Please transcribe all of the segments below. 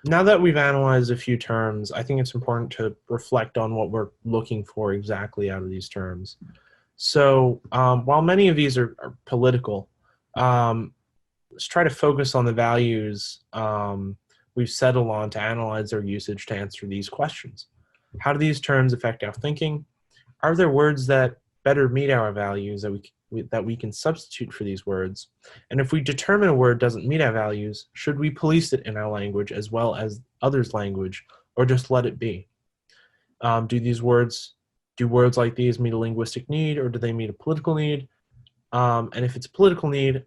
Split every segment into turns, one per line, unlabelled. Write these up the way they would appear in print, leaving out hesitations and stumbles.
Now that we've analyzed a few terms, I think it's important to reflect on what we're looking for exactly out of these terms. So while many of these are political, let's try to focus on the values we've settled on to analyze their usage to answer these questions. How do these terms affect our thinking? Are there words that better meet our values that we can substitute for these words? And if we determine a word doesn't meet our values, should we police it in our language as well as others' language, or just let it be? Do words like these meet a linguistic need, or do they meet a political need? And if it's a political need,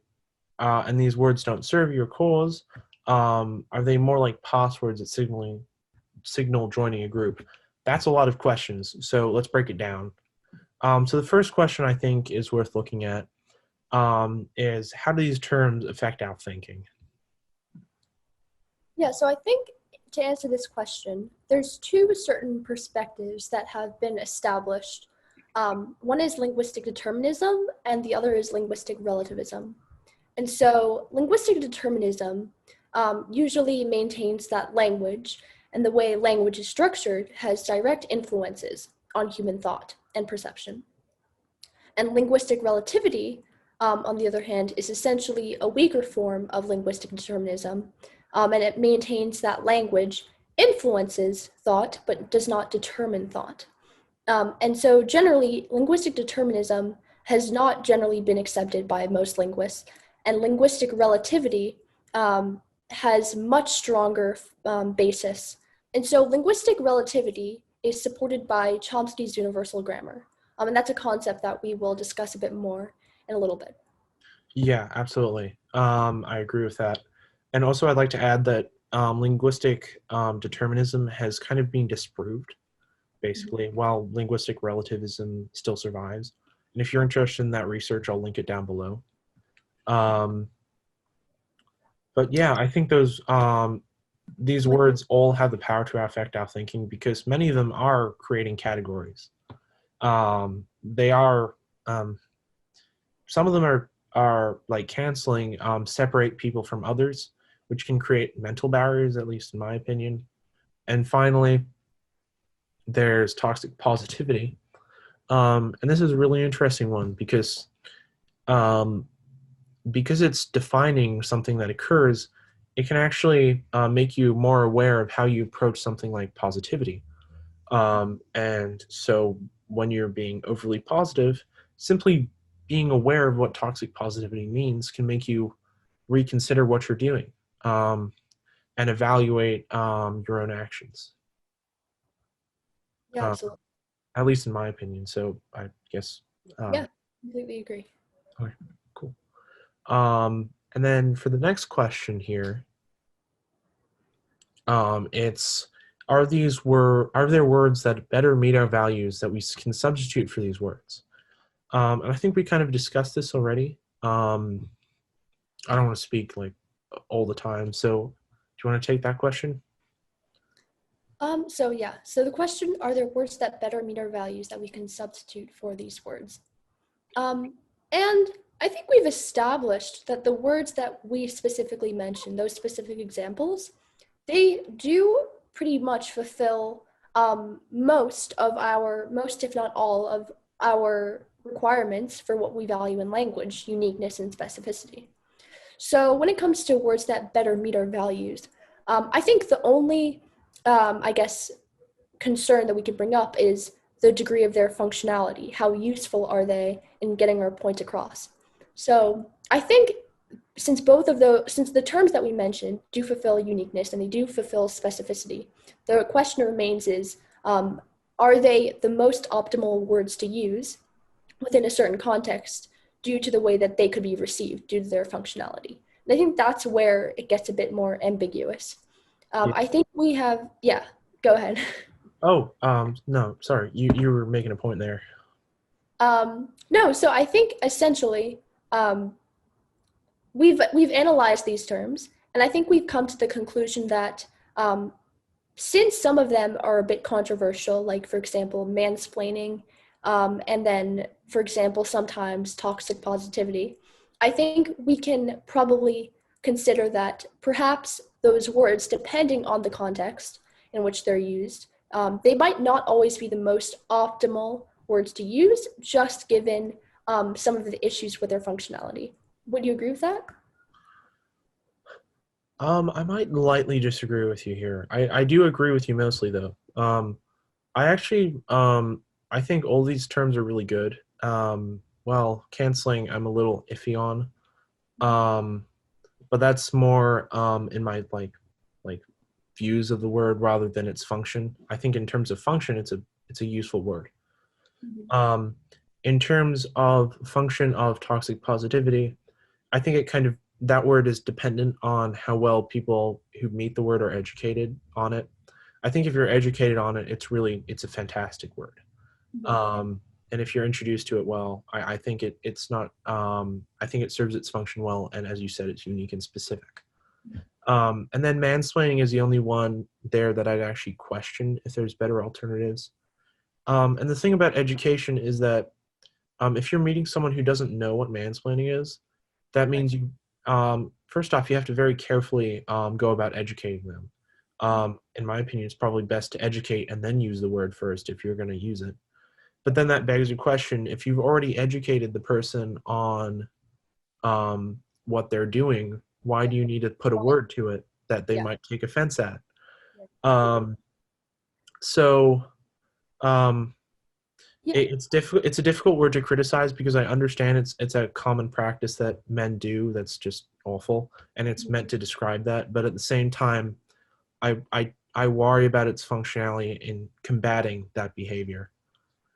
and these words don't serve your cause, are they more like passwords that signal joining a group? That's a lot of questions, so let's break it down. So the first question I think is worth looking at is how do these terms affect our thinking?
Yeah, so I think to answer this question, there's two certain perspectives that have been established. One is linguistic determinism, and the other is linguistic relativism. And so linguistic determinism usually maintains that language and the way language is structured has direct influences on human thought and perception. And linguistic relativity, on the other hand, is essentially a weaker form of linguistic determinism, and it maintains that language influences thought but does not determine thought. And so generally, linguistic determinism has not generally been accepted by most linguists, and linguistic relativity has much stronger basis. And so linguistic relativity is supported by Chomsky's universal grammar. And that's a concept that we will discuss a bit more in a little bit.
Yeah, absolutely. I agree with that. And also, I'd like to add that linguistic determinism has kind of been disproved, basically, while linguistic relativism still survives. And if you're interested in that research, I'll link it down below. But yeah, I think these words all have the power to affect our thinking because many of them are creating categories. They are some of them are like canceling, separate people from others, which can create mental barriers, at least in my opinion. And finally, there's toxic positivity. And this is a really interesting one because it's defining something that occurs, it can actually make you more aware of how you approach something like positivity. And so when you're being overly positive, simply being aware of what toxic positivity means can make you reconsider what you're doing and evaluate your own actions.
Yeah, absolutely.
At least in my opinion. So I guess.
Yeah, completely agree.
Okay, cool. And then for the next question here, it's are there words that better meet our values that we can substitute for these words? And I think we kind of discussed this already. I don't want to speak like all the time, so do you want to take that question?
So the question, are there words that better meet our values that we can substitute for these words? And I think we've established that the words that we specifically mentioned, those specific examples, they do pretty much fulfill most, if not all, of our requirements for what we value in language, uniqueness and specificity. So when it comes to words that better meet our values, I think the only, I guess, concern that we could bring up is the degree of their functionality. How useful are they in getting our point across? So I think since the terms that we mentioned do fulfill uniqueness and they do fulfill specificity, the question remains is, are they the most optimal words to use within a certain context due to the way that they could be received due to their functionality? And I think that's where it gets a bit more ambiguous.
Yeah.
I think we have, yeah, go ahead.
Oh, no, sorry, you were making a point there.
No, so I think essentially we've analyzed these terms, and I think we've come to the conclusion that since some of them are a bit controversial, like for example, mansplaining, and then for example, sometimes toxic positivity, I think we can probably consider that perhaps those words, depending on the context in which they're used, they might not always be the most optimal words to use, just given some of the issues with their functionality. Would you agree with that?
I might lightly disagree with you here. I do agree with you mostly though. I actually I think all these terms are really good. Well, canceling I'm a little iffy on. Um, but that's more in my like views of the word rather than its function. I think in terms of function, it's a useful word.
Mhm.
Um, in terms of function of toxic positivity, I think it kind of that word is dependent on how well people who meet the word are educated on it. I think if you're educated on it, it's a fantastic word.
Mhm.
Um, and if you're introduced to it well, I think it's not. I think it serves its function well, and as you said, it's unique and specific. And then mansplaining is the only one there that I'd actually question if there's better alternatives. And the thing about education is that if you're meeting someone who doesn't know what mansplaining is, that means you, first off, you have to very carefully go about educating them. In my opinion, it's probably best to educate and then use the word first if you're going to use it. But then that begs the question, if you've already educated the person on what they're doing, why do you need to put a word to it that they
Yeah.
might take offense at? Um, so um,
Yeah.
it's difficult. It's a difficult word to criticize because I understand it's a common practice that men do. That's just awful, and it's meant to describe that. But at the same time, I worry about its functionality in combating that behavior.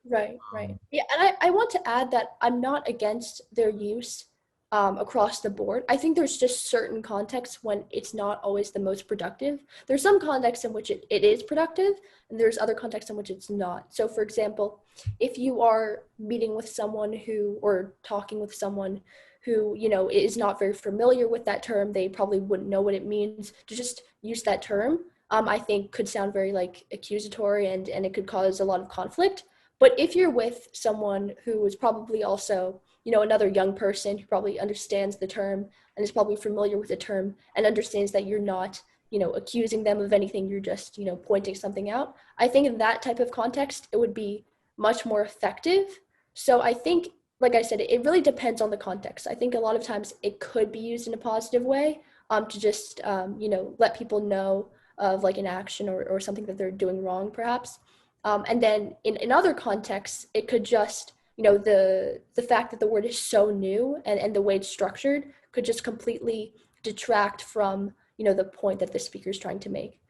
Right, right.
Um,
Yeah, and I want to add that I'm not against their use across the board. I think there's just certain contexts when it's not always the most productive. There's some contexts in which it is productive, and there's other contexts in which it's not. So, for example, if you are meeting with someone who, or talking with someone who, is not very familiar with that term, they probably wouldn't know what it means, to just use that term, I think could sound very like accusatory and it could cause a lot of conflict. But if you're with someone who is probably also, another young person who probably understands the term and is probably familiar with the term and understands that you're not, accusing them of anything, you're just, pointing something out. I think in that type of context, it would be much more effective. So I think, like I said, it really depends on the context. I think a lot of times it could be used in a positive way to just, let people know of like an action or something that they're doing wrong, perhaps. And then in other contexts, it could just, the fact that the word is so new and the way it's structured could just completely detract from, the point that the speaker is trying to make.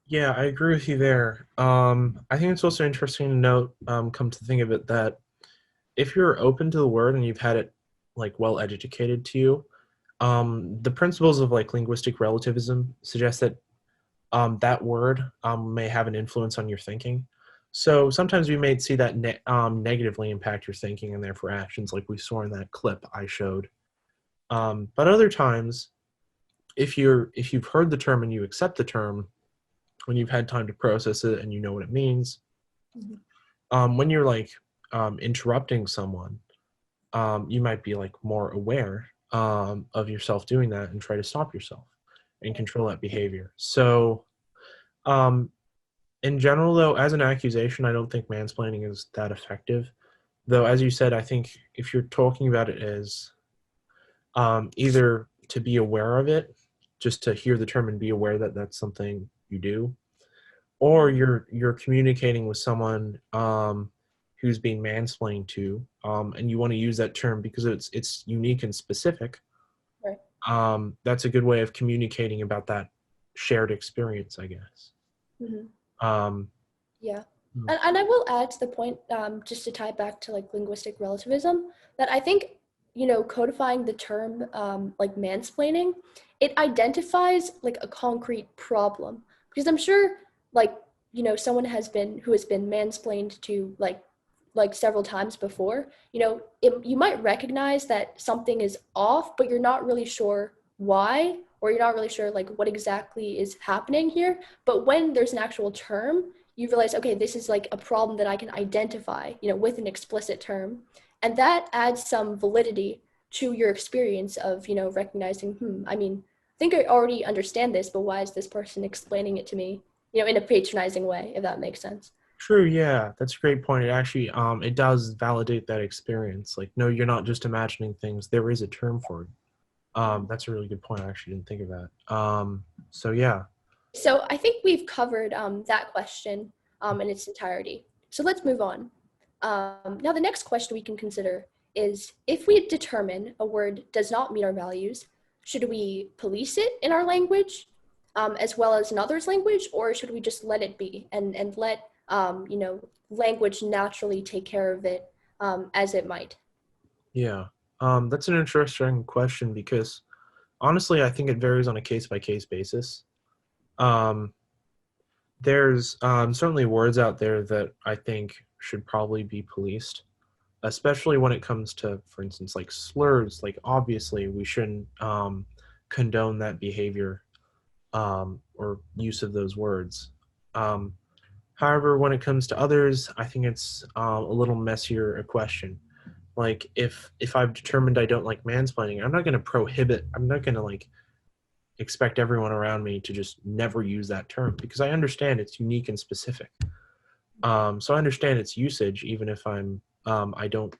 yeah, I agree with you there. I think it's also interesting to note, come to think of it, that if you're open to the word and you've had it like well educated to you, the principles of like linguistic relativism suggest that that word may have an influence on your thinking. So sometimes we may see that negatively impact your thinking and therefore actions, like we saw in that clip I showed. But other times, if you've heard the term and you accept the term, when you've had time to process it and you know what it means,
Mhm.
when you're like interrupting someone, you might be like more aware of yourself doing that and try to stop yourself and control that behavior. So um, in general, though, as an accusation, I don't think mansplaining is that effective. Though, as you said, I think if you're talking about it as either to be aware of it, just to hear the term and be aware that that's something you do, or you're communicating with someone who's being mansplained to, and you want to use that term because it's unique and specific.
Right.
That's a good way of communicating about that shared experience, I guess.
Mhm.
Um,
Yeah.
hmm.
And I will add to the point, just to tie it back to like linguistic relativism, that I think, codifying the term like mansplaining, it identifies like a concrete problem. Because I'm sure like, someone who has been mansplained to like several times before, you might recognize that something is off, but you're not really sure why, or you're not really sure like what exactly is happening here. But when there's an actual term, you realize, okay, this is like a problem that I can identify, with an explicit term. And that adds some validity to your experience of, recognizing, I mean, think I already understand this, but why is this person explaining it to me, in a patronizing way, if that makes sense.
True, yeah, that's a great point. It actually, it does validate that experience. Like, no, you're not just imagining things. There is a term for it. That's a really good point. I actually didn't think of that. So yeah.
So I think we've covered that question in its entirety. So let's move on. Now the next question we can consider is, if we determine a word does not meet our values, should we police it in our language as well as another's language, or should we just let it be and let language naturally take care of it as it might?
Yeah. That's an interesting question because honestly, I think it varies on a case-by-case basis. Um, there's certainly words out there that I think should probably be policed, especially when it comes to, for instance, like slurs. Like, obviously, we shouldn't condone that behavior or use of those words. Um, However, when it comes to others, I think it's a little messier a question. Like, if I've determined I don't like mansplaining, I'm not going to prohibit. I'm not going to like expect everyone around me to just never use that term because I understand it's unique and specific. So I understand its usage, even if I don't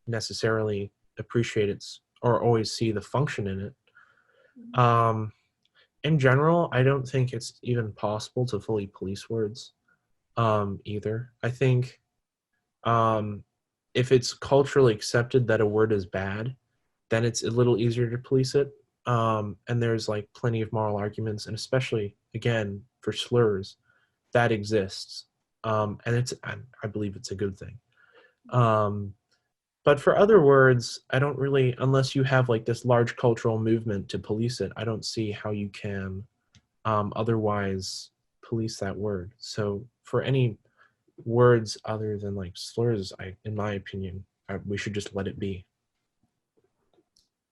necessarily appreciate its or always see the function in it. In general, I don't think it's even possible to fully police words either. I think um, if it's culturally accepted that a word is bad, then it's a little easier to police it. And there's like plenty of moral arguments, and especially again for slurs, that exists. And I believe it's a good thing. Um, but for other words, I don't really, unless you have like this large cultural movement to police it, I don't see how you can otherwise police that word. So for any words other than like slurs, in my opinion, we should just let it be.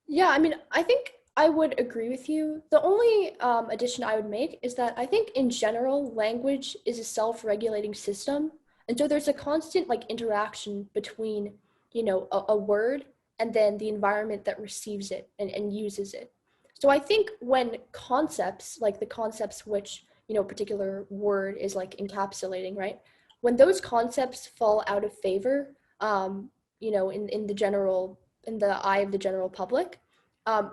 Yeah, I mean, I think I would agree with you. The only addition I would make is that I think in general, language is a self-regulating system. And so there's a constant like interaction between, a word and then the environment that receives it and uses it. So I think when concepts, like the concepts which, a particular word is like encapsulating, right? When those concepts fall out of favor, in the eye of the general public,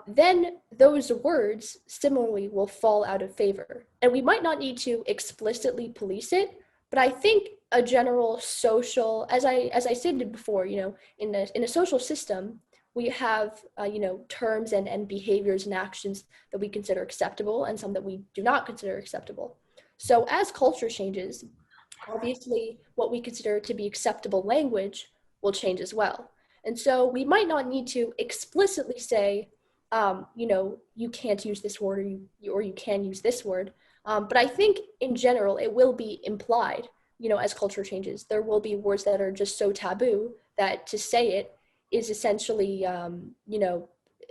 then those words similarly will fall out of favor. And we might not need to explicitly police it, but I think a general social, as I stated before, in a social system, we have terms and behaviors and actions that we consider acceptable and some that we do not consider acceptable. So as culture changes, obviously what we consider to be acceptable language will change as well. And so we might not need to explicitly say, you can't use this word or you can use this word. But I think in general, it will be implied, as culture changes. There will be words that are just so taboo that to say it is essentially,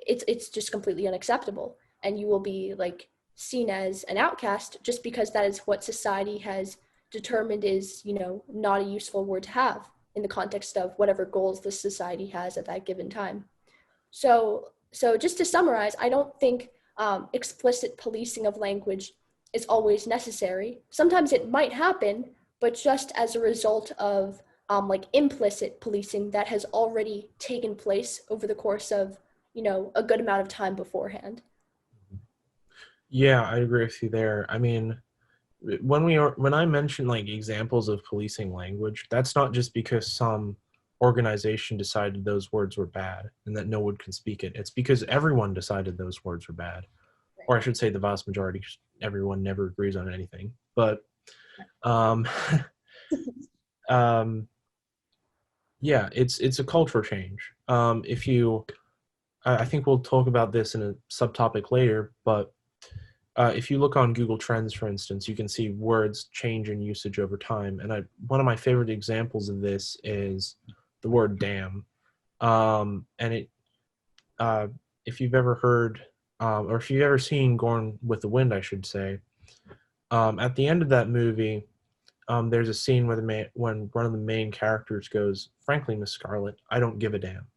it's just completely unacceptable. And you will be like seen as an outcast just because that is what society has determined is, not a useful word to have in the context of whatever goals the society has at that given time. So just to summarize, I don't think explicit policing of language is always necessary. Sometimes it might happen, but just as a result of like implicit policing that has already taken place over the course of, a good amount of time beforehand.
Yeah, I agree with you there. I mean, when I mention like examples of policing language, that's not just because some organization decided those words were bad and that no one can speak it. It's because everyone decided those words were bad, or I should say the vast majority. Everyone never agrees on anything, but um, um, yeah, it's a culture change. If you, I think we'll talk about this in a subtopic later, but if you look on Google Trends, for instance, you can see words change in usage over time. And one of my favorite examples of this is the word damn. And uh, if you've ever heard, or if you've ever seen Gone with the Wind, I should say, at the end of that movie, there's a scene where when one of the main characters goes, "Frankly, Miss Scarlet, I don't give a damn."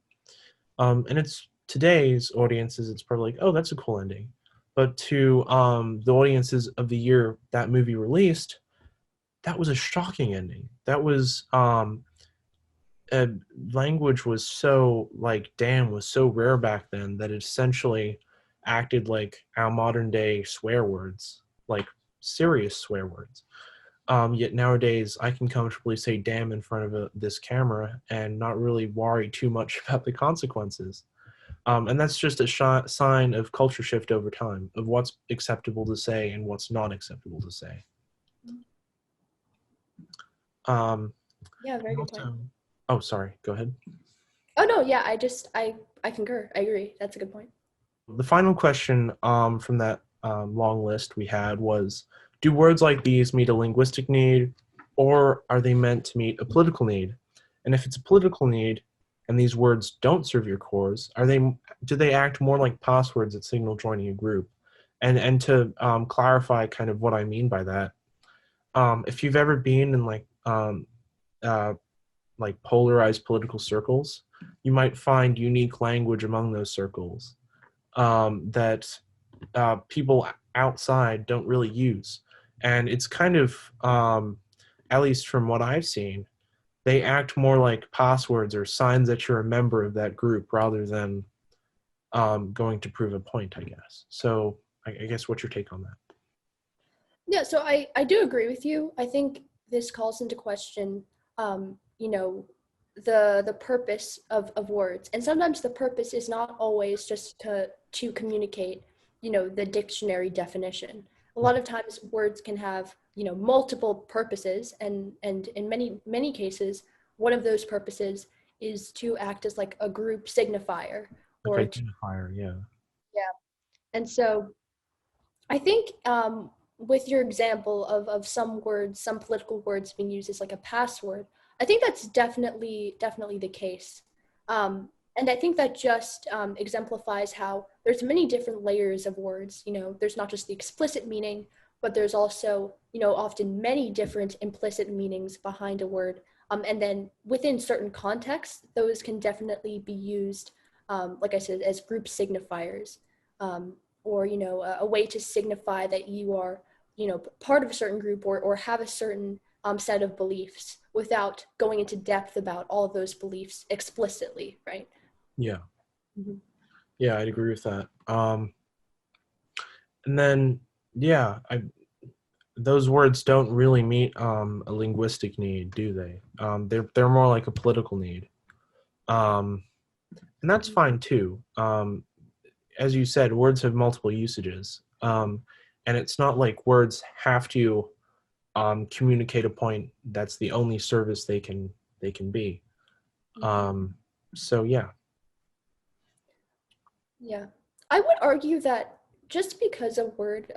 And it's today's audiences, it's probably like, "Oh, that's a cool ending." but to the audiences of the year that movie released, that was a shocking ending. That was language was so, like, damn was so rare back then that it essentially acted like our modern day swear words, like serious swear words. Yet nowadays, I can comfortably say damn in front of this camera and not really worry too much about the consequences. And that's just a sign of culture shift over time, of what's acceptable to say and what's not acceptable to say.
Yeah, very good
Also,
point.
oh, sorry, go ahead.
Oh no, yeah, I concur. I agree. That's a good point.
The final question from that long list we had was, do words like these meet a linguistic need, or are they meant to meet a political need? And if it's a political need, and these words don't serve your cause, do they act more like passwords that signal joining a group? And to clarify kind of what I mean by that, if you've ever been in uh, like polarized political circles, you might find unique language among those circles that people outside don't really use. And it's kind of, at least from what I've seen, they act more like passwords or signs that you're a member of that group rather than going to prove a point, I guess. So I guess what's your take on that?
Yeah, so I do agree with you. I think this calls into question, the purpose of words. And sometimes the purpose is not always just to communicate, the dictionary definition. A lot of times words can have, multiple purposes, and in many cases, one of those purposes is to act as like a group signifier or
Like identifier, yeah.
yeah. And so I think with your example of some words, some political words being used as like a password, I think that's definitely the case. And I think that just exemplifies how there's many different layers of words. There's not just the explicit meaning, but there's also, often many different implicit meanings behind a word. And then within certain contexts, those can definitely be used, like I said, as group signifiers. Or a way to signify that you are part of a certain group or have a certain set of beliefs without going into depth about all of those beliefs explicitly, right?
Yeah.
Mm-hmm.
Yeah, I'd agree with that. And then, yeah, those words don't really meet a linguistic need, do they? They're more like a political need, and that's fine too. As you said, words have multiple usages, and it's not like words have to communicate a point. That's the only service they can be. So yeah.
Yeah, I would argue that just because a word,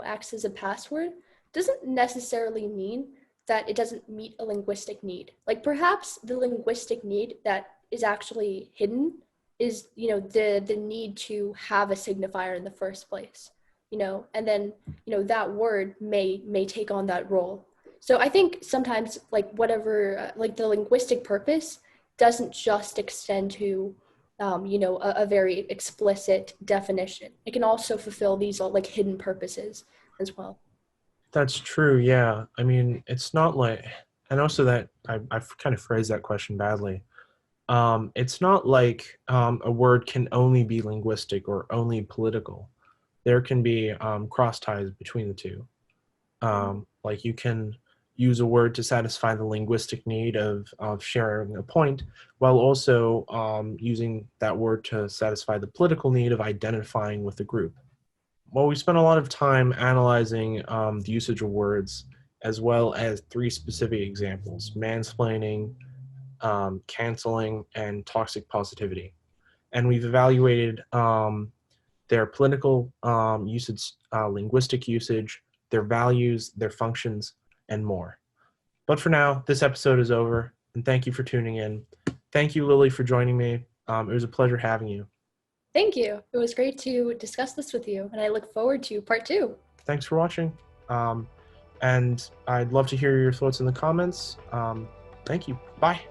acts as a password, doesn't necessarily mean that it doesn't meet a linguistic need. Like perhaps the linguistic need that is actually hidden is, the need to have a signifier in the first place, and then, that word may take on that role. So I think sometimes like whatever, like the linguistic purpose doesn't just extend to a very explicit definition. It can also fulfill these like hidden purposes as well.
That's true. Yeah. I mean, it's not like, and also that I've kind of phrased that question badly. It's not like a word can only be linguistic or only political. There can be cross ties between the two. Like you can use a word to satisfy the linguistic need of sharing a point, while also using that word to satisfy the political need of identifying with the group. Well, we spent a lot of time analyzing the usage of words, as well as three specific examples: mansplaining, canceling, and toxic positivity. And we've evaluated their political usage, linguistic usage, their values, their functions, and more. But for now, this episode is over, and thank you for tuning in. Thank you, Lily, for joining me. It was a pleasure having you.
Thank you. It was great to discuss this with you, and I look forward to part 2.
Thanks for watching. And I'd love to hear your thoughts in the comments. Thank you. Bye.